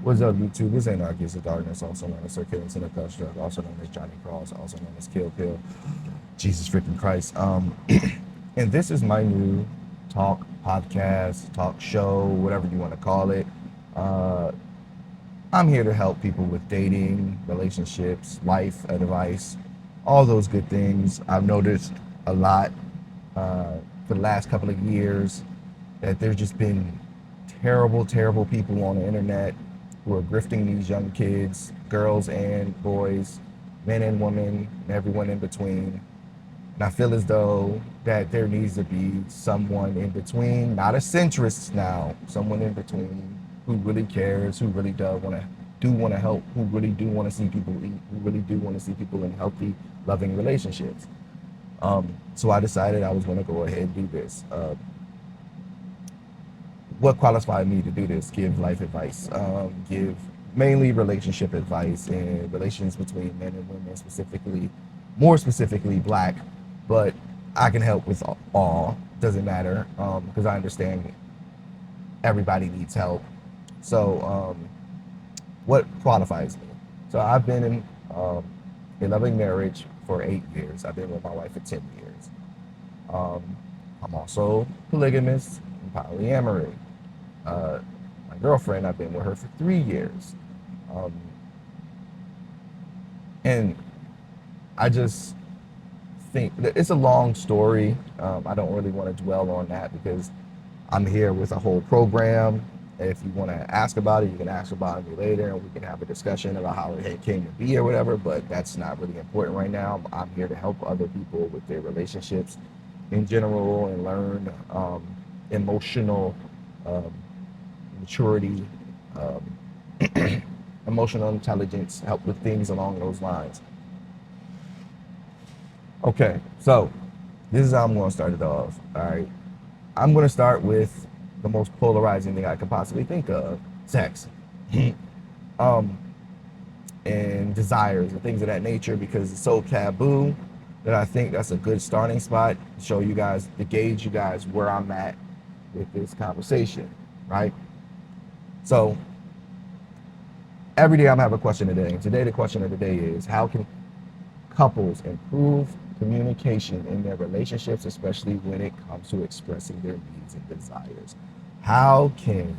What's up, YouTube? This ain't Arceus of Darkness, also known as Circadian Cineplex Drug, also known as Johnny Cross, also known as KillPill. Jesus freaking Christ. And this is my new talk podcast, talk show, whatever you want to call it. Uh, I'm here to help people with dating, relationships, life advice, all those good things. I've noticed a lot for the last couple of years that there's just been terrible, terrible people on the internet who are grifting these young kids, girls and boys, men and women, and everyone in between. And I feel as though that there needs to be someone in between, not a centrist now, someone in between who really cares, who really want to help, who really do want to see people eat, who really do want to see people in healthy, loving relationships. So I decided I was going to go ahead and do this. What qualified me to do this? Give life advice, give mainly relationship advice and relations between men and women, specifically, more specifically, black. But I can help with all. Doesn't matter because I understand everybody needs help. So, what qualifies me? So I've been in a loving marriage for 8 years. I've been with my wife for 10 years. I'm also polygamous and polyamory. My girlfriend, I've been with her for 3 years. Um, and I just think that it's a long story. I don't really want to dwell on that because I'm here with a whole program. If you want to ask about it, you can ask about me later and we can have a discussion about how it came to be or whatever, but that's not really important right now. I'm here to help other people with their relationships in general and learn emotional um, maturity, um, emotional intelligence, help with things along those lines. Okay, so this is how I'm going to start it off. All right, I'm going to start with the most polarizing thing I could possibly think of: sex, um, and desires and things of that nature, because it's so taboo that I think that's a good starting spot to show you guys, to gauge you guys where I'm at with this conversation, right? So every day I'm having a question today, and today the question of the day is: how can couples improve communication in their relationships, especially when it comes to expressing their needs and desires? How can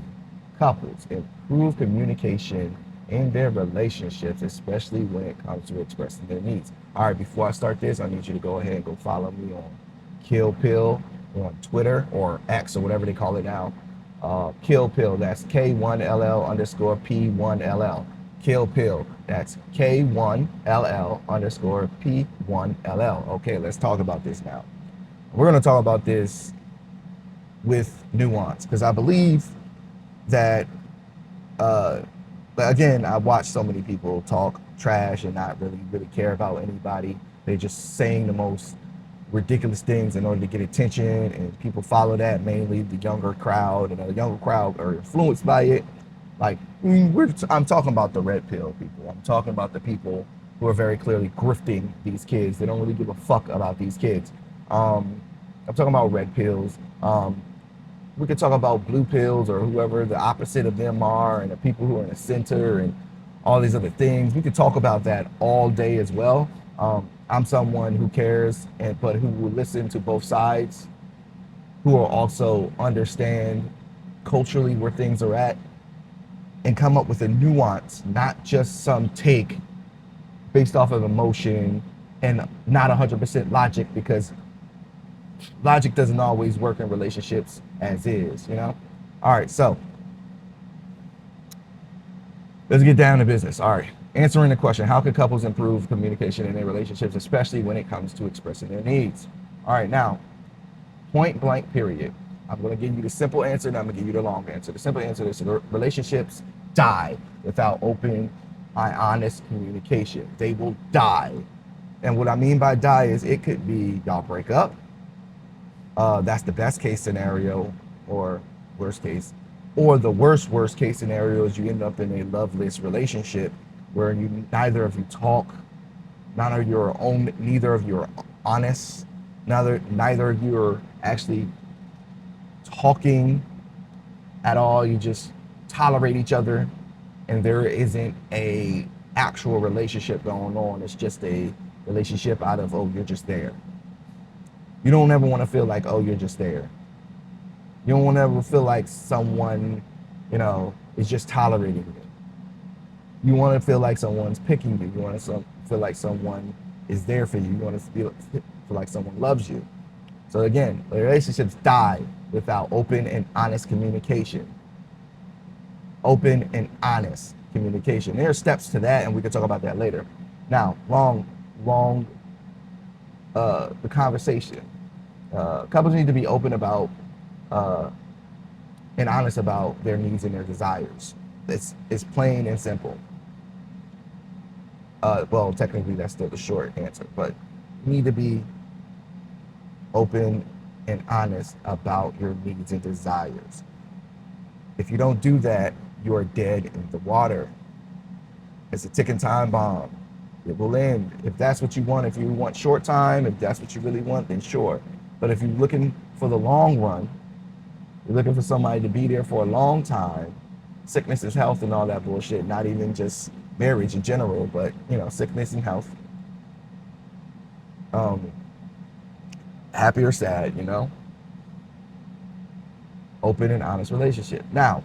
couples improve communication in their relationships, especially when it comes to expressing their needs? All right, before I start this, I need you to go ahead and go follow me on KillPill on Twitter or X or whatever they call it now. KillPill, that's K1LL underscore P1LL. KillPill, that's K1LL underscore P1LL. Okay, let's talk about this now. We're going to talk about this with nuance because I believe that, uh, again, I watch so many people talk trash and not really care about anybody. They're just saying the most ridiculous things in order to get attention, and people follow that, mainly the younger crowd, and the younger crowd are influenced by it. Like, I'm talking about the red pill people. I'm talking about the people who are very clearly grifting these kids. They don't really give a fuck about these kids. I'm talking about red pills. We could talk about blue pills or whoever the opposite of them are, and the people who are in the center and all these other things. We could talk about that all day as well. I'm someone who cares, but who will listen to both sides, who will also understand culturally where things are at and come up with a nuance, not just some take based off of emotion and not 100% logic, because logic doesn't always work in relationships as is, you know? All right, so let's get down to business. All right, answering the question: how can couples improve communication in their relationships, especially when it comes to expressing their needs? All right, now, point blank, period. I'm going to give you the simple answer, and I'm going to give you the long answer. The simple answer is relationships die without open, honest communication. They will die. And what I mean by die is it could be y'all break up. That's the best case scenario, or worst case. Or the worst case scenario is you end up in a loveless relationship where neither of you talk, neither of you are honest, neither of you are actually talking at all. You just tolerate each other, and there isn't a actual relationship going on. It's just a relationship out of, oh, you're just there. You don't ever want to feel like, oh, you're just there. You don't want to ever feel like someone, is just tolerating you. You want to feel like someone's picking you. You want to feel like someone is there for you. You want to feel like someone loves you. So again, relationships die without open and honest communication. Open and honest communication. There are steps to that, and we can talk about that later. Now, long, the conversation. Couples need to be open about uh, and honest about their needs and their desires. It's plain and simple. Well, technically, that's still the short answer, but you need to be open and honest about your needs and desires. If you don't do that, you are dead in the water. It's a ticking time bomb. It will end. If that's what you want, if you want short time, if that's what you really want, then sure. But if you're looking for the long run, you're looking for somebody to be there for a long time, sickness is health and all that bullshit, not even just marriage in general, but sickness and health. Um, Happy or sad, open and honest relationship. Now,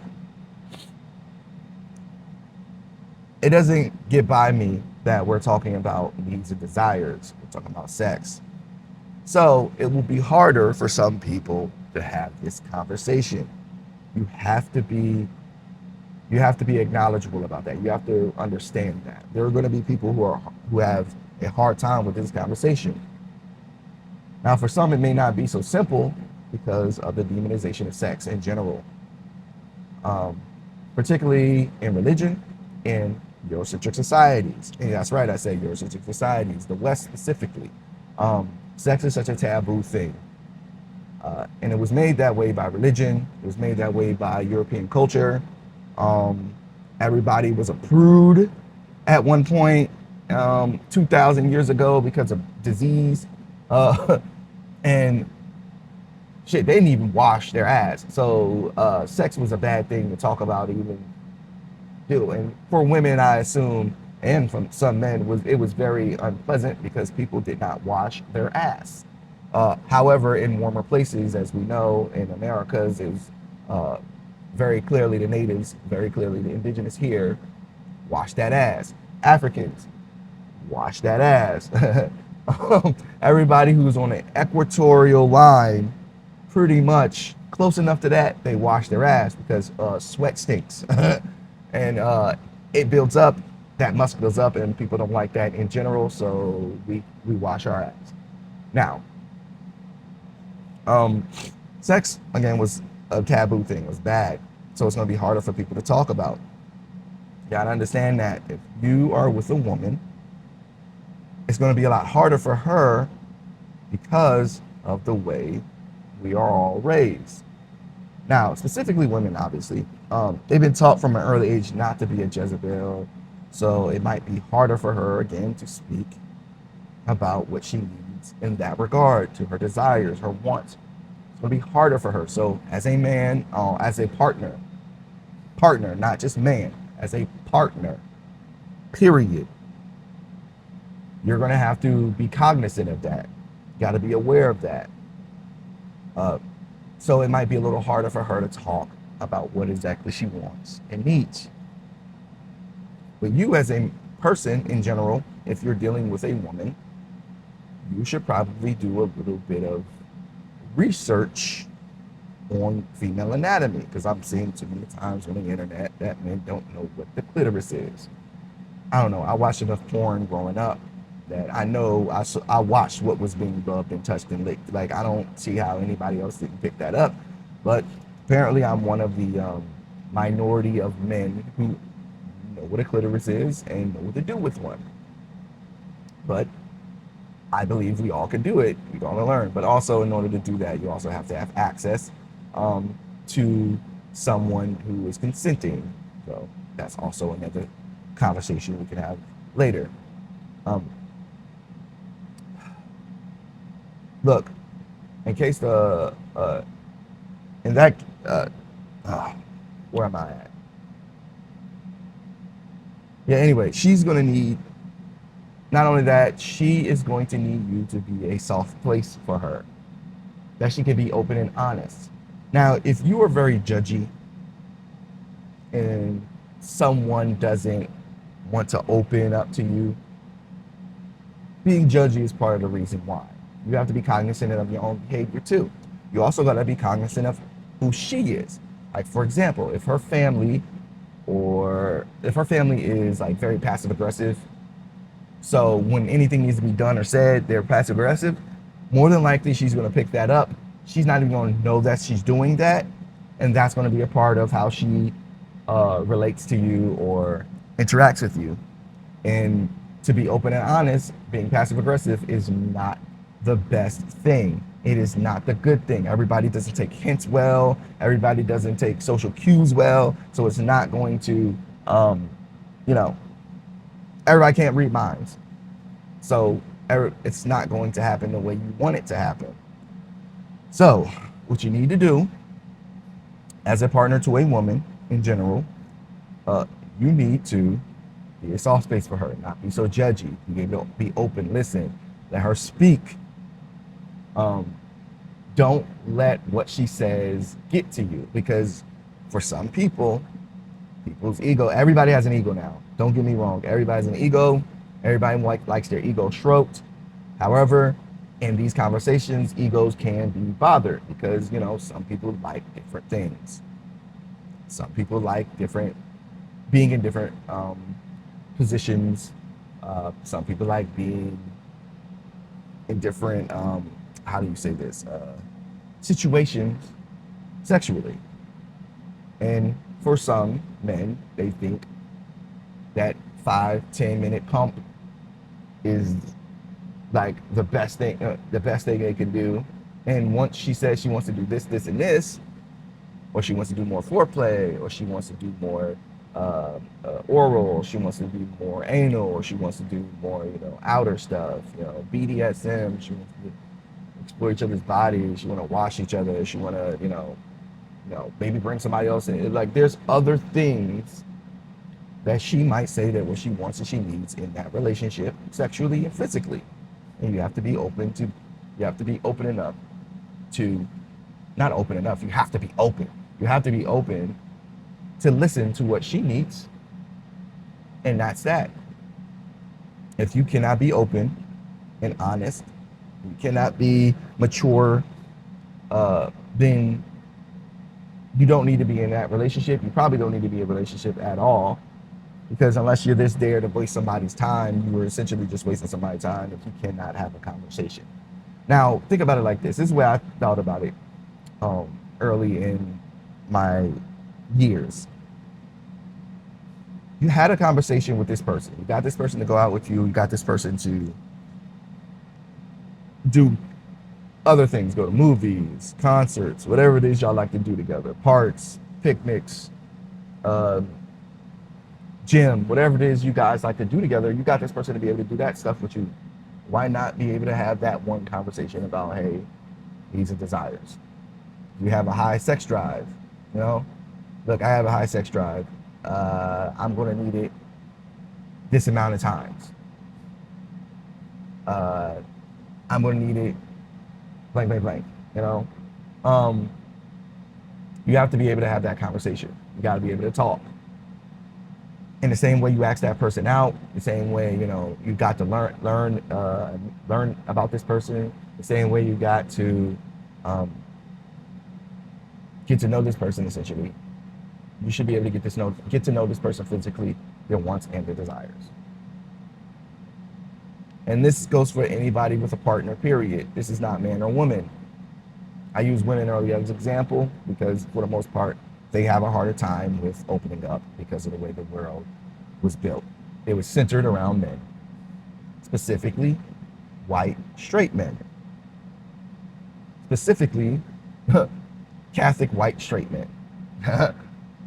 it doesn't get by me that we're talking about needs and desires. We're talking about sex. So it will be harder for some people to have this conversation. You have to be you have to be acknowledgeable about that. You have to understand that. There are going to be people who have a hard time with this conversation. Now, for some, it may not be so simple because of the demonization of sex in general, um, particularly in religion, in Eurocentric societies. And that's right, I say Eurocentric societies, the West specifically. Sex is such a taboo thing. And it was made that way by religion. It was made that way by European culture. Everybody was a prude at one point, 2,000 years ago because of disease. And shit, they didn't even wash their ass. So sex was a bad thing to talk about, even do. And for women, I assume, and from some men, it was very unpleasant because people did not wash their ass. However, in warmer places, as we know, in Americas, it was very clearly the natives, very clearly the indigenous here, wash that ass. Africans, wash that ass. Everybody who's on the equatorial line, pretty much close enough to that, they wash their ass because sweat stinks. And it builds up, that musk builds up, and people don't like that in general, so we wash our ass. Now, sex, again, was a taboo thing, it was bad, so it's going to be harder for people to talk about. You got to understand that if you are with a woman, it's going to be a lot harder for her because of the way we are all raised. Now, specifically women, obviously, they've been taught from an early age not to be a Jezebel, so it might be harder for her, again, to speak about what she needs in that regard, to her desires, her wants. It's going to be harder for her. So as a man, as a partner, not just man, as a partner, period, you're going to have to be cognizant of that. You got to be aware of that. So it might be a little harder for her to talk about what exactly she wants and needs. But you, as a person in general, if you're dealing with a woman, you should probably do a little bit of research on female anatomy, because I'm seeing too many times on the internet that men don't know what the clitoris is. I don't know. I watched enough porn growing up that I know I watched what was being rubbed and touched and licked. Like, I don't see how anybody else didn't pick that up. But apparently I'm one of the minority of men who know what a clitoris is and know what to do with one. But I believe we all can do it. We're going to learn. But also, in order to do that, you also have to have access to someone who is consenting. So that's also another conversation we can have later. Look, in case in that, where am I at? Yeah, anyway, she's going to need, not only that, she is going to need you to be a soft place for her, that she can be open and honest. Now, if you are very judgy and someone doesn't want to open up to you, being judgy is part of the reason why. You have to be cognizant of your own behavior too. You also got to be cognizant of who she is. Like, for example, if her family is like very passive aggressive, so when anything needs to be done or said, they're passive aggressive, more than likely she's going to pick that up. She's not even going to know that she's doing that. And that's going to be a part of how she relates to you or interacts with you. And to be open and honest, being passive aggressive is not the best thing. It is not the good thing. Everybody doesn't take hints well. Everybody doesn't take social cues well. So it's not going to, um, you know, everybody can't read minds. So it's not going to happen the way you want it to happen. So what you need to do as a partner to a woman in general, uh, you need to be a soft space for her, not be so judgy. Be open, listen, let her speak. Um, don't let what she says get to you, because for some people, people's ego, everybody has an ego now. Don't get me wrong, everybody has an ego. Everybody likes their ego stroked. However, in these conversations, egos can be bothered because, some people like different things. Some people like being in different positions. Some people like being in different, how do you say this, situations sexually. And for some men, they think that 5-10 minute pump is like the best thing they can do. And once she says she wants to do this, this, and this, or she wants to do more foreplay, or she wants to do more oral, or she wants to do more anal, or she wants to do more, outer stuff, BDSM. She wants to explore each other's bodies. She want to wash each other. She want to, maybe bring somebody else in. Like, there's other things that she might say that what she wants and she needs in that relationship, sexually and physically. And you have to be open enough to, not open enough, you have to be open. You have to be open to listen to what she needs. And that's that. If you cannot be open and honest, you cannot be mature, then you don't need to be in that relationship. You probably don't need to be in a relationship at all, because unless you're this there to waste somebody's time, you are essentially just wasting somebody's time if you cannot have a conversation. Now, think about it like this. This is where I thought about it early in my years. You had a conversation with this person. You got this person to go out with you. You got this person to do other things, go to movies, concerts, whatever it is y'all like to do together, parks, picnics, uh, gym, whatever it is you guys like to do together. You got this person to be able to do that stuff with you. Why not be able to have that one conversation about, hey, needs and desires? You have a high sex drive, look, I have a high sex drive. I'm going to need it this amount of times. Uh, I'm going to need it blank, blank, blank. Um, you have to be able to have that conversation. You got to be able to talk. In the same way you ask that person out, the same way you got to learn about this person, the same way you got to get to know this person. Essentially, you should be able to get to know this person physically, their wants and their desires. And this goes for anybody with a partner, period. This is not man or woman. I use women earlier as an example because, for the most part, they have a harder time with opening up because of the way the world was built. It was centered around men, specifically white, straight men. Specifically, Catholic, white, straight men.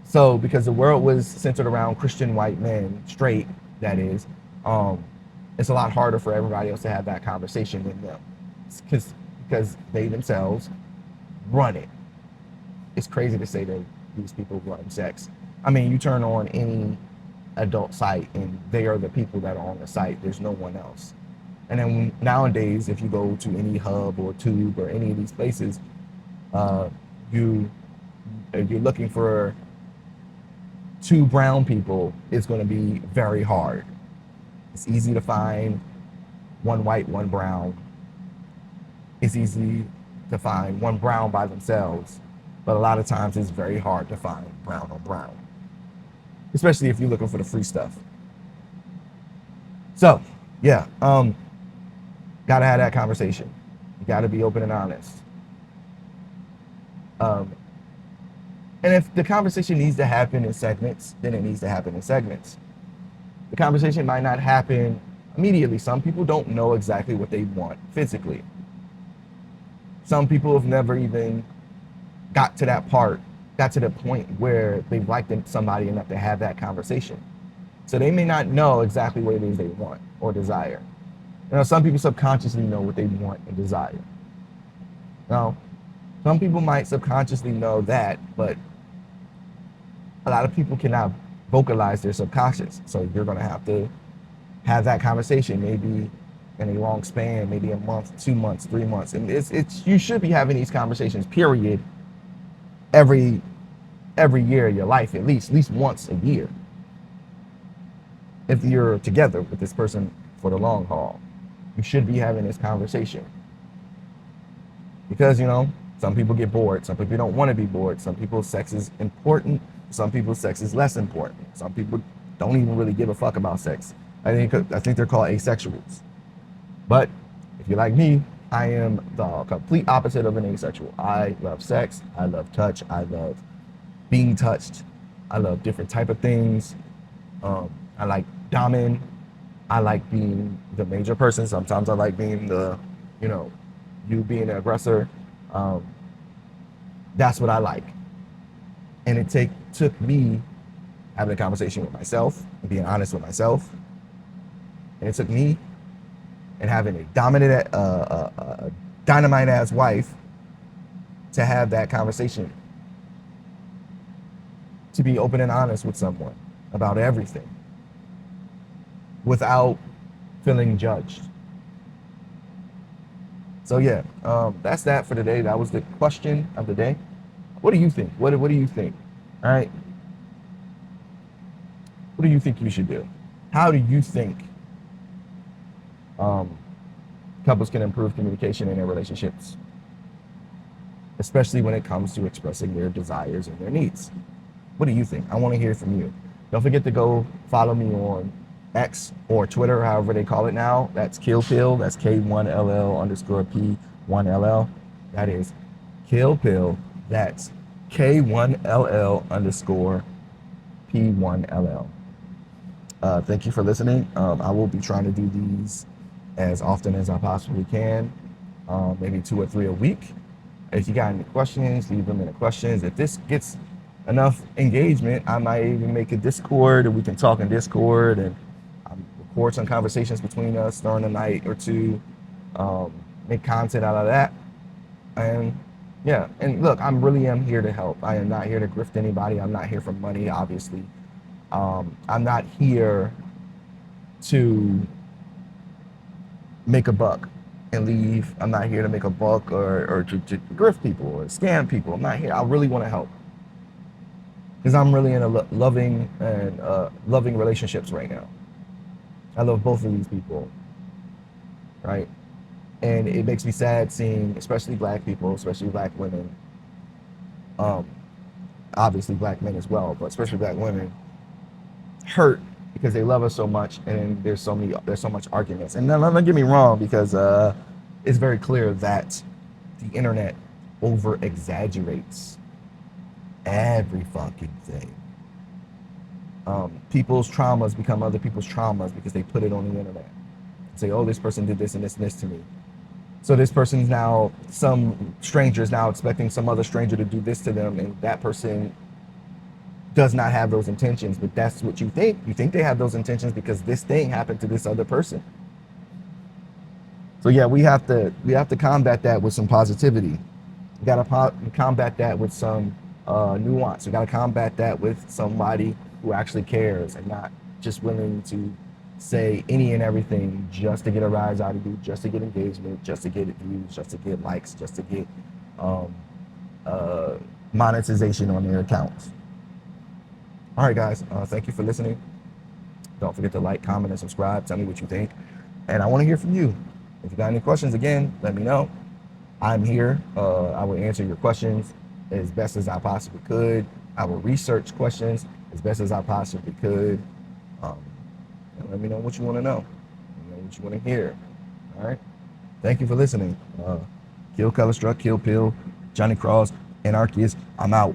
So, because the world was centered around Christian white men, straight, that is, it's a lot harder for everybody else to have that conversation with them. Because they themselves run it. It's crazy to say that these people run sex. I mean, you turn on any adult site, and they are the people that are on the site. There's no one else. And then nowadays, if you go to any hub or tube or any of these places, uh, you if you're looking for two brown people, it's going to be very hard. It's easy to find one white, one brown. It's easy to find one brown by themselves, but a lot of times it's very hard to find brown on brown, especially if you're looking for the free stuff. So, yeah, gotta have that conversation. You gotta be open and honest. Um, and if the conversation needs to happen in segments, then it needs to happen in segments. The conversation might not happen immediately. Some people don't know exactly what they want physically. Some people have never even got to the point where they've liked somebody enough to have that conversation. So they may not know exactly what it is they want or desire. Some people subconsciously know what they want and desire. Now, some people might subconsciously know that, but a lot of people cannot vocalize their subconscious. So you're going to have that conversation, maybe in a long span, maybe a month, 2 months, 3 months. And you should be having these conversations, period, every year of your life, at least once a year. If you're together with this person for the long haul, you should be having this conversation. Because, some people get bored. Some people don't want to be bored. Some people's sex is important. Some people's sex is less important. Some people don't even really give a fuck about sex. I think they're called asexuals. But if you're like me, I am the complete opposite of an asexual. I love sex. I love touch. I love being touched. I love different type of things. I like doming. I like being the major person. Sometimes I like being you being the aggressor. That's what I like. And it took me having a conversation with myself and being honest with myself. And it took me and having a dominant, dynamite ass wife to have that conversation. To be open and honest with someone about everything without feeling judged. So yeah, that's that for today. That was the question of the day. What do you think? What do you think? All right. What do you think you should do? How do you think couples can improve communication in their relationships, especially when it comes to expressing their desires and their needs? What do you think? I want to hear from you. Don't forget to go follow me on X or Twitter, however they call it now. That's KillPill. That's K1LL_P1LL. That is KillPill. That's K1LL_P1LL. Thank you for listening. I will be trying to do these as often as I possibly can, maybe 2 or 3 a week. If you got any questions, leave them in the questions. If this gets enough engagement, I might even make a Discord, and we can talk in Discord and record some conversations between us during the night or two, make content out of that. And yeah, and look, I really am here to help. I am not here to grift anybody. I'm not here for money, obviously. I'm not here to make a buck and leave. I'm not here to make a buck or to grift people or scam people. I'm not here. I really want to help, because I'm really in a loving relationships right now. I love both of these people, right? And it makes me sad seeing, especially black people, especially black women, obviously black men as well, but especially black women, hurt because they love us so much, and there's so much arguments. And now, don't get me wrong, because it's very clear that the internet over exaggerates every fucking thing. People's traumas become other people's traumas because they put it on the internet. Say, oh, this person did this and this and this to me. So this person's now, some stranger is now expecting some other stranger to do this to them, and that person does not have those intentions, but that's what you think. You think they have those intentions because this thing happened to this other person. So yeah, we have to combat that with some positivity. We got to combat that with some nuance. We got to combat that with somebody who actually cares, and not just willing to say any and everything just to get a rise out of you, just to get engagement, just to get views, just to get likes, just to get um, uh, monetization on their accounts. All right, guys, thank you for listening. Don't forget to like, comment, and subscribe. Tell me what you think. And I want to hear from you. If you got any questions, again, let me know. I'm here. I will answer your questions as best as I possibly could. I will research questions as best as I possibly could. Um, and let me know what you want to know. Let me know what you want to hear. All right. Thank you for listening. Kill Color Struck, Kill Pill, Johnny Cross, Anarchist. I'm out.